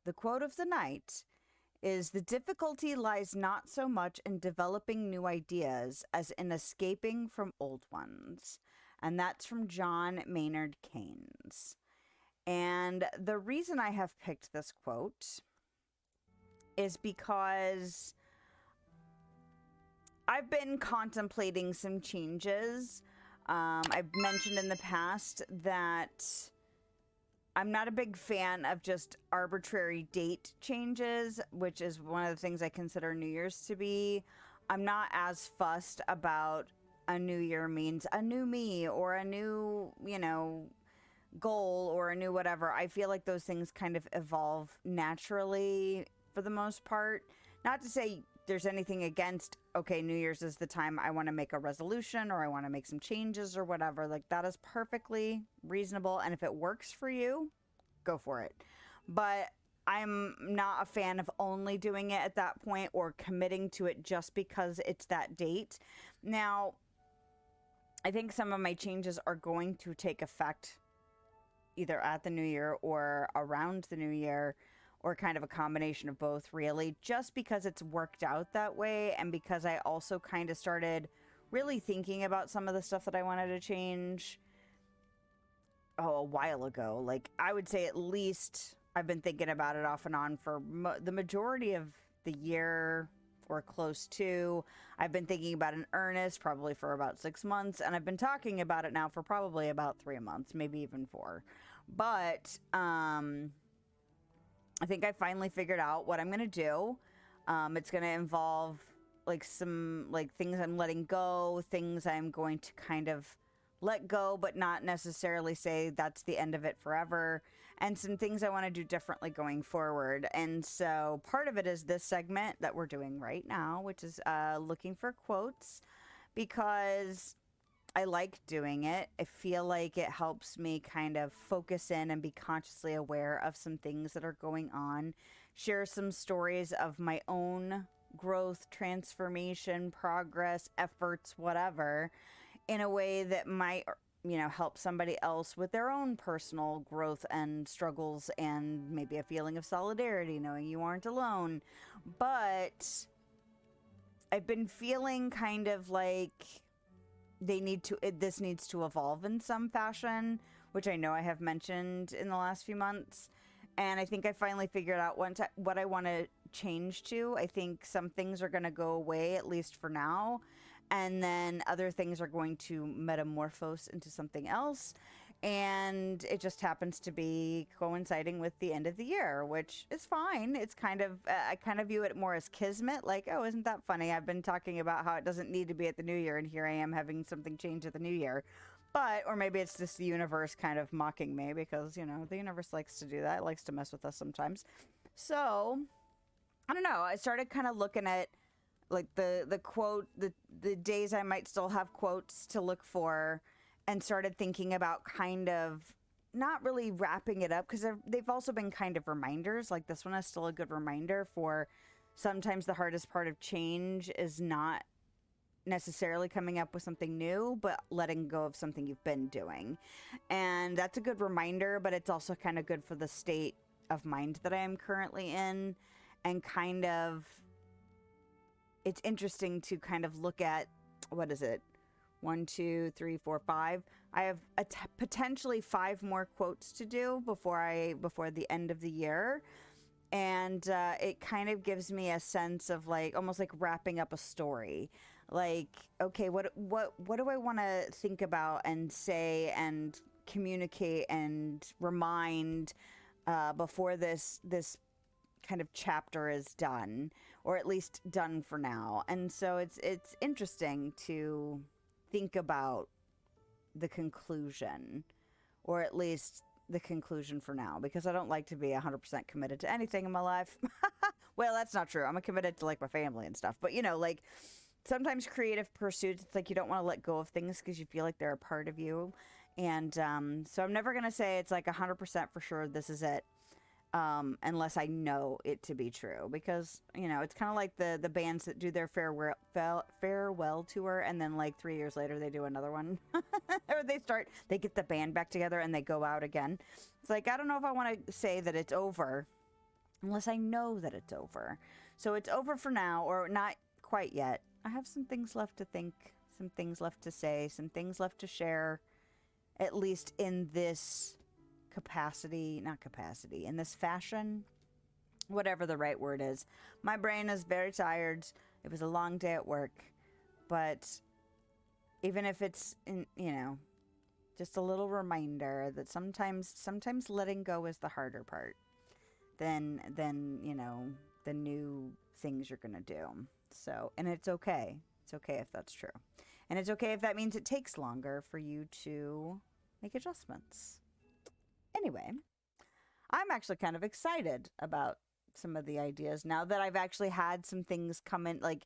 the quote of the night is, "The difficulty lies not so much in developing new ideas as in escaping from old ones." And that's from John Maynard Keynes. And the reason I have picked this quote is because I've been contemplating some changes. I've mentioned in the past that I'm not a big fan of just arbitrary date changes, which is one of the things I consider New Year's to be. I'm not as fussed about a new year means a new me or a new, goal or a new whatever. I feel like those things kind of evolve naturally for the most part. Not to say there's anything against, okay, New Year's is the time I want to make a resolution or I want to make some changes or whatever. Like, that is perfectly reasonable. And if it works for you, go for it. But I'm not a fan of only doing it at that point or committing to it just because it's that date. Now, I think some of my changes are going to take effect either at the new year or around the new year, or kind of a combination of both, really, just because it's worked out that way. And because I also kind of started really thinking about some of the stuff that I wanted to change a while ago. Like, I would say at least I've been thinking about it off and on for the majority of the year, or close to. I've been thinking about it in earnest probably for about 6 months, and I've been talking about it now for probably about 3 months, maybe even 4. But I think I finally figured out what I'm going to do. It's going to involve like some like things I'm letting go, things I'm going to kind of let go, but not necessarily say that's the end of it forever, and some things I want to do differently going forward. And so part of it is this segment that we're doing right now, which is looking for quotes, because I like doing it. I feel like it helps me kind of focus in and be consciously aware of some things that are going on, share some stories of my own growth, transformation, progress, efforts, whatever, in a way that might, help somebody else with their own personal growth and struggles, and maybe a feeling of solidarity, knowing you aren't alone. But I've been feeling kind of like this needs to evolve in some fashion, which I know I have mentioned in the last few months. And I think I finally figured out what I want to change to. I think some things are going to go away, at least for now. And then other things are going to metamorphose into something else. And it just happens to be coinciding with the end of the year, which is fine. It's kind of, I kind of view it more as kismet. Like, oh, isn't that funny? I've been talking about how it doesn't need to be at the new year, and here I am having something change at the new year. But, or maybe it's just the universe kind of mocking me, because, the universe likes to do that. It likes to mess with us sometimes. So, I don't know. I started kind of looking at like the quote, the days I might still have quotes to look for, and started thinking about kind of not really wrapping it up, because they've also been kind of reminders. Like, this one is still a good reminder for sometimes the hardest part of change is not necessarily coming up with something new, but letting go of something you've been doing. And that's a good reminder, but it's also kind of good for the state of mind that I am currently in. And kind of, it's interesting to kind of look at, what is it? 1, 2, 3, 4, 5. I have potentially 5 more quotes to do before the end of the year. And it kind of gives me a sense of like, almost like wrapping up a story. Like, okay, what do I want to think about and say and communicate and remind before this kind of chapter is done, or at least done for now. And so it's interesting to think about the conclusion, or at least the conclusion for now, because I don't like to be 100% committed to anything in my life. Well, that's not true. I'm committed to like my family and stuff, but like sometimes creative pursuits, it's like you don't want to let go of things because you feel like they're a part of you. And so I'm never going to say it's like 100% for sure this is it, unless I know it to be true, because it's kind of like the bands that do their farewell tour, and then like 3 years later they do another one. Or they get the band back together and they go out again. It's like, I don't know if I want to say that it's over unless I know that it's over. So it's over for now, or not quite yet. I have some things left to think, some things left to say, some things left to share, at least in this capacity, not capacity, in this fashion, whatever the right word is. My brain is very tired. It was a long day at work, but even if it's just a little reminder that sometimes letting go is the harder part than the new things you're gonna do. So, and it's okay. It's okay if that's true. And it's okay if that means it takes longer for you to make adjustments. Anyway, I'm actually kind of excited about some of the ideas now that I've actually had some things come in. Like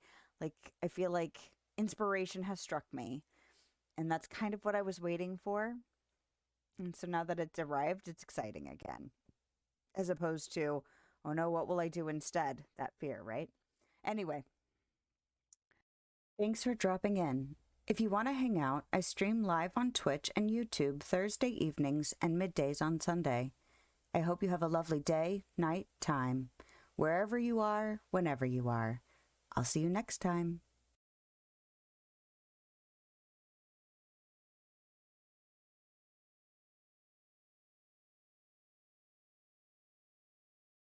I feel like inspiration has struck me, and that's kind of what I was waiting for. And so now that it's arrived, it's exciting again, as opposed to, oh no, what will I do instead? That fear, right? Anyway, thanks for dropping in. If you want to hang out, I stream live on Twitch and YouTube Thursday evenings and middays on Sunday. I hope you have a lovely day, night, time, wherever you are, whenever you are. I'll see you next time.